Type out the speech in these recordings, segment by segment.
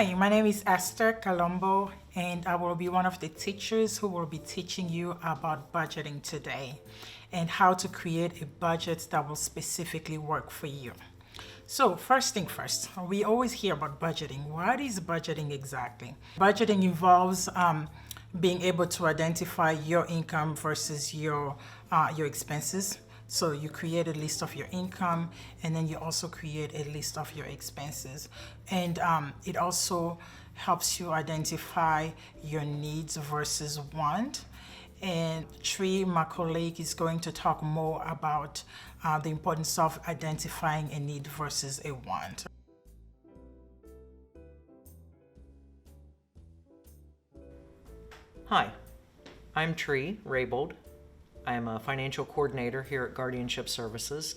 Hi, my name is Esther Colombo, and I will be one of the teachers who will be teaching you about budgeting today and how to create a budget that will specifically work for you. So, first thing first, we always hear about budgeting. What is budgeting exactly? Budgeting involves being able to identify your income versus your expenses. So you create a list of your income, and then you also create a list of your expenses, and it also helps you identify your needs versus want. And Tree, my colleague, is going to talk more about the importance of identifying a need versus a want. Hi, I'm Tree Raybold. I am a financial coordinator here at Guardianship Services,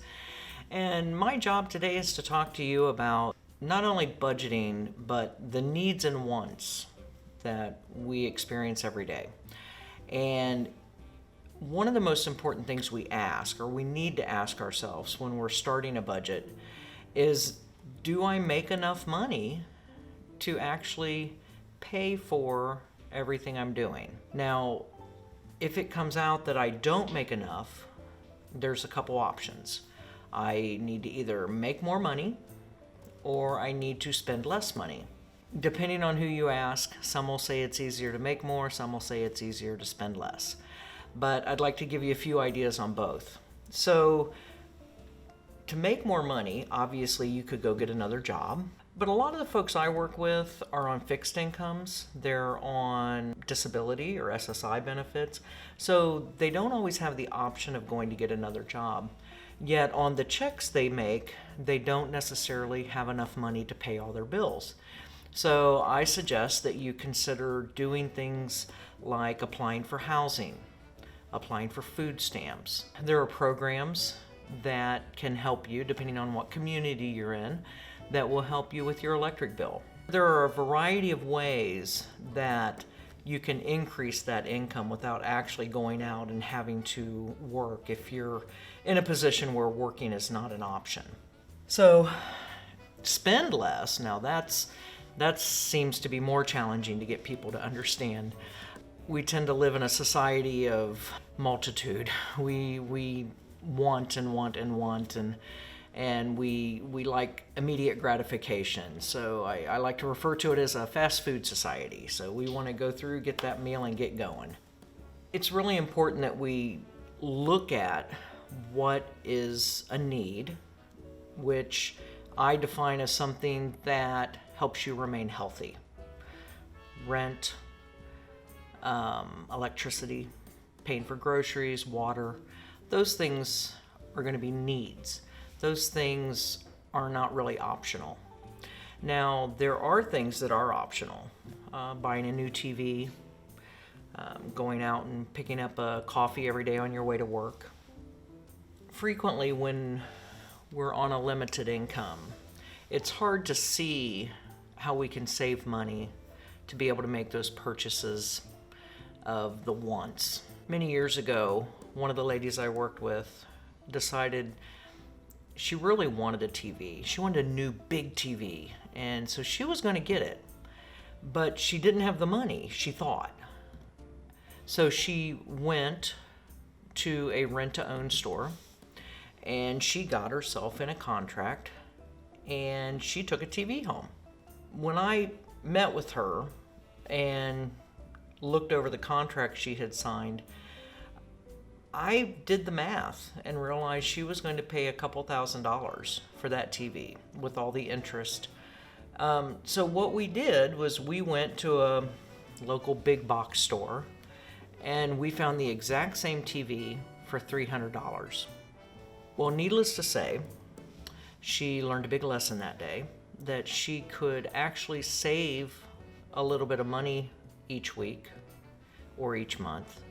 and my job today is to talk to you about not only budgeting, but the needs and wants that we experience every day. And one of the most important things we ask, or we need to ask ourselves when we're starting a budget, is do I make enough money to actually pay for everything I'm doing? Now, if it comes out that I don't make enough, there's a couple options. I need to either make more money or I need to spend less money. Depending on who you ask, some will say it's easier to make more, some will say it's easier to spend less. But I'd like to give you a few ideas on both. So, to make more money, obviously you could go get another job. But a lot of the folks I work with are on fixed incomes. They're on disability or SSI benefits. So they don't always have the option of going to get another job. Yet on the checks they make, they don't necessarily have enough money to pay all their bills. So I suggest that you consider doing things like applying for housing, applying for food stamps. There are programs that can help you, depending on what community you're in, that will help you with your electric bill. There are a variety of ways that you can increase that income without actually going out and having to work if you're in a position where working is not an option. So spend less. Now that seems to be more challenging to get people to understand. We tend to live in a society of multitude. We want and want and want, and we like immediate gratification. So I like to refer to it as a fast food society. So we want to go through, get that meal, and get going. It's really important that we look at what is a need, which I define as something that helps you remain healthy. Rent, electricity, paying for groceries, water, those things are going to be needs. Those things are not really optional. Now, there are things that are optional. Buying a new TV, going out and picking up a coffee every day on your way to work. Frequently, when we're on a limited income, it's hard to see how we can save money to be able to make those purchases of the wants. Many years ago, one of the ladies I worked with decided she really wanted a TV. She wanted a new big TV, and so she was going to get it. But she didn't have the money, she thought. So she went to a rent-to-own store, and she got herself in a contract, and she took a TV home. When I met with her and looked over the contract she had signed, I did the math and realized she was going to pay a couple $1,000s for that TV with all the interest. So what we did was we went to a local big box store and we found the exact same TV for $300. Well, needless to say, she learned a big lesson that day, that she could actually save a little bit of money each week or each month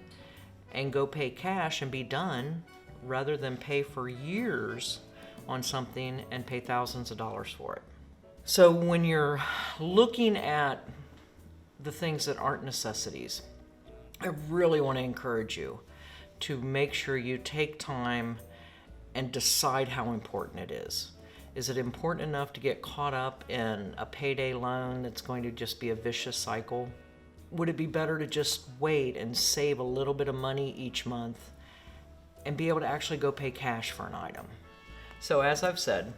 and go pay cash and be done, rather than pay for years on something and pay thousands of dollars for it. So when you're looking at the things that aren't necessities, I really want to encourage you to make sure you take time and decide how important it is. Is it important enough to get caught up in a payday loan that's going to just be a vicious cycle? Would it be better to just wait and save a little bit of money each month and be able to actually go pay cash for an item? So as I've said,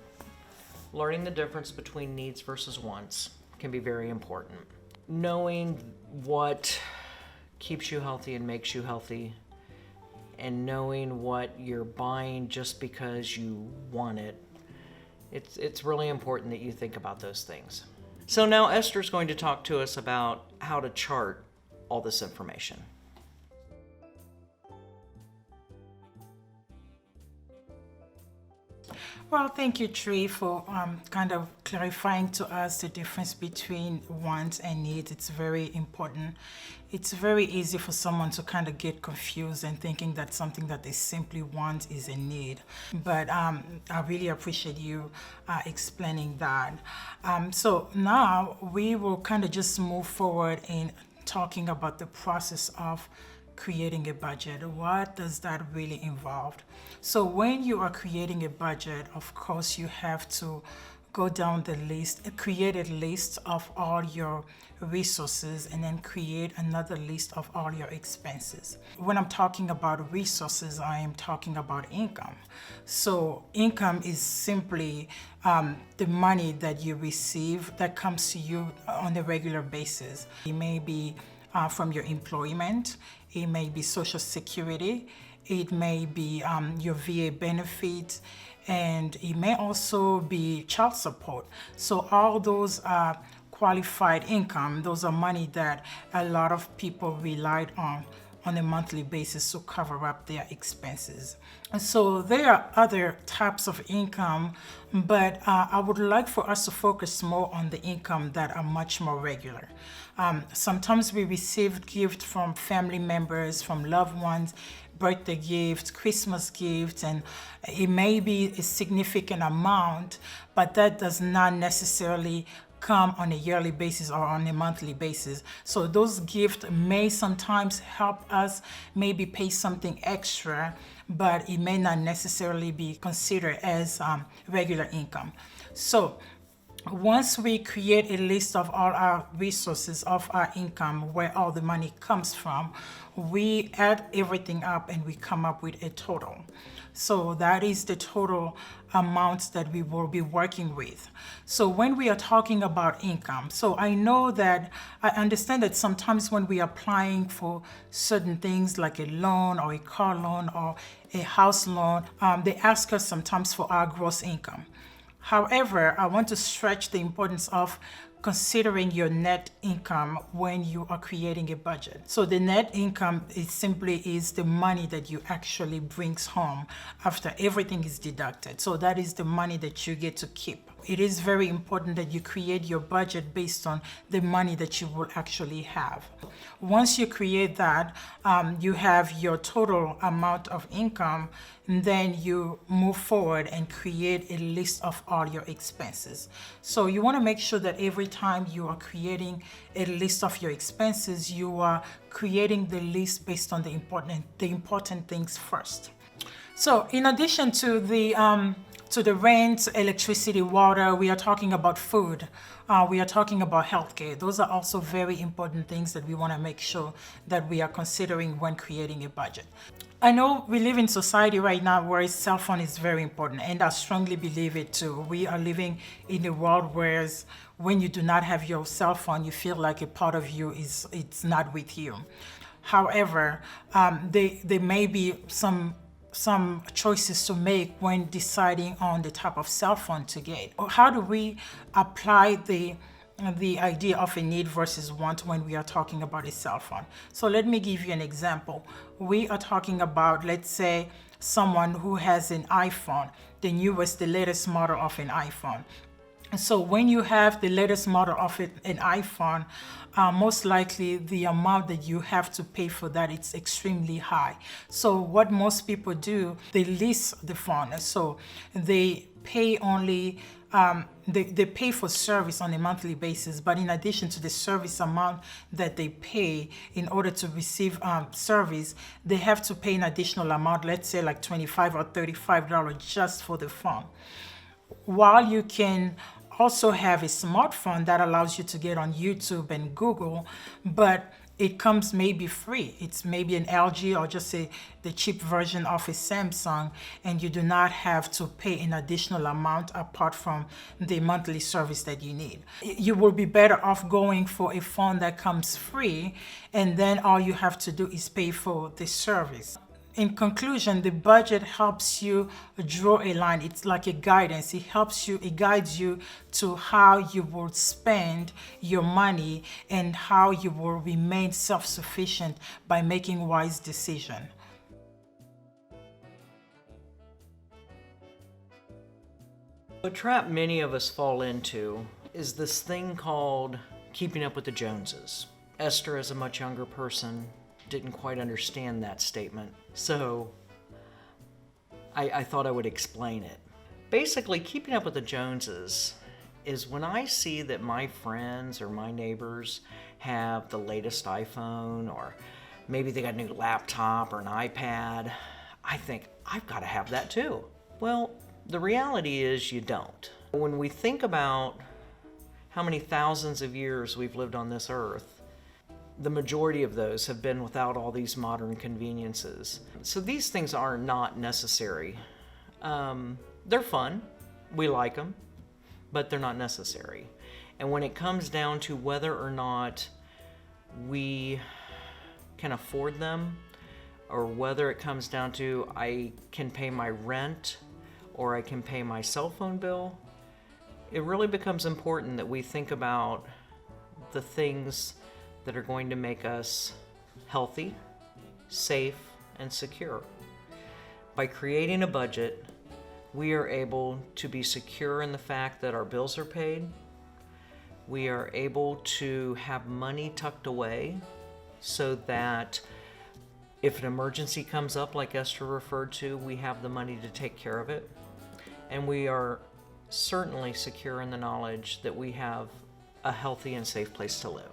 learning the difference between needs versus wants can be very important. Knowing what keeps you healthy and makes you healthy, and knowing what you're buying just because you want it, it's really important that you think about those things. So now Esther's going to talk to us about how to chart all this information. Well, thank you, Tree, for kind of clarifying to us the difference between wants and needs. It's very important. It's very easy for someone to kind of get confused and thinking that something that they simply want is a need. But I really appreciate you explaining that. So now we will kind of just move forward in talking about the process of creating a budget. What does that really involve? So when you are creating a budget, of course, you have to go down the list, create a list of all your resources, and then create another list of all your expenses. When I'm talking about resources, I am talking about income. So income is simply the money that you receive that comes to you on a regular basis. It may be from your employment, it may be Social Security, it may be your VA benefits, and it may also be child support. So all those are qualified income. Those are money that a lot of people relied on a monthly basis to cover up their expenses. And so there are other types of income, but I would like for us to focus more on the income that are much more regular. Sometimes we receive gifts from family members, from loved ones, birthday gifts, Christmas gifts, and it may be a significant amount, but that does not necessarily come on a yearly basis or on a monthly basis. So those gifts may sometimes help us maybe pay something extra, but it may not necessarily be considered as regular income. So once we create a list of all our resources of our income, where all the money comes from, we add everything up and we come up with a total. So that is the total amount that we will be working with. So when we are talking about income, so I understand that sometimes when we are applying for certain things like a loan or a car loan or a house loan, they ask us sometimes for our gross income. However, I want to stretch the importance of considering your net income when you are creating a budget. So the net income is the money that you actually brings home after everything is deducted. So that is the money that you get to keep. It is very important that you create your budget based on the money that you will actually have. Once you create that, you have your total amount of income, and then you move forward and create a list of all your expenses. So you want to make sure that every time you are creating a list of your expenses, you are creating the list based on the important things first. So in addition to the rent, electricity, water, we are talking about food. We are talking about healthcare. Those are also very important things that we want to make sure that we are considering when creating a budget. I know we live in society right now where cell phone is very important, and I strongly believe it too. We are living in a world where when you do not have your cell phone, you feel like a part of you it's not with you. However, there may be some choices to make when deciding on the type of cell phone to get. How do we apply the idea of a need versus want when we are talking about a cell phone? So let me give you an example. We are talking about, let's say, someone who has an iPhone, the latest model of an iPhone. So when you have the latest model of an iPhone, most likely the amount that you have to pay for that it's extremely high. So what most people do, they lease the phone. So they pay only they pay for service on a monthly basis, but in addition to the service amount that they pay in order to receive service, they have to pay an additional amount, let's say like $25 or $35 just for the phone. While you can also have a smartphone that allows you to get on YouTube and Google, but it comes maybe free. It's maybe an LG or just the cheap version of a Samsung, and you do not have to pay an additional amount apart from the monthly service that you need. You will be better off going for a phone that comes free, and then all you have to do is pay for the service. In conclusion, the budget helps you draw a line. It's like a guidance. It guides you to how you will spend your money and how you will remain self-sufficient by making wise decisions. A trap many of us fall into is this thing called keeping up with the Joneses. Esther, as a much younger person, didn't quite understand that statement, so I thought I would explain it. Basically, keeping up with the Joneses is when I see that my friends or my neighbors have the latest iPhone, or maybe they got a new laptop or an iPad, I think, I've got to have that too. Well, the reality is you don't. When we think about how many thousands of years we've lived on this earth, the majority of those have been without all these modern conveniences. So these things are not necessary. They're fun, we like them, but they're not necessary. And when it comes down to whether or not we can afford them, or whether it comes down to I can pay my rent or I can pay my cell phone bill, it really becomes important that we think about the things that are going to make us healthy, safe, and secure. By creating a budget, we are able to be secure in the fact that our bills are paid. We are able to have money tucked away so that if an emergency comes up, like Esther referred to, we have the money to take care of it. And we are certainly secure in the knowledge that we have a healthy and safe place to live.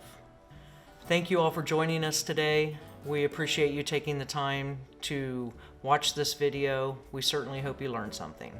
Thank you all for joining us today. We appreciate you taking the time to watch this video. We certainly hope you learned something.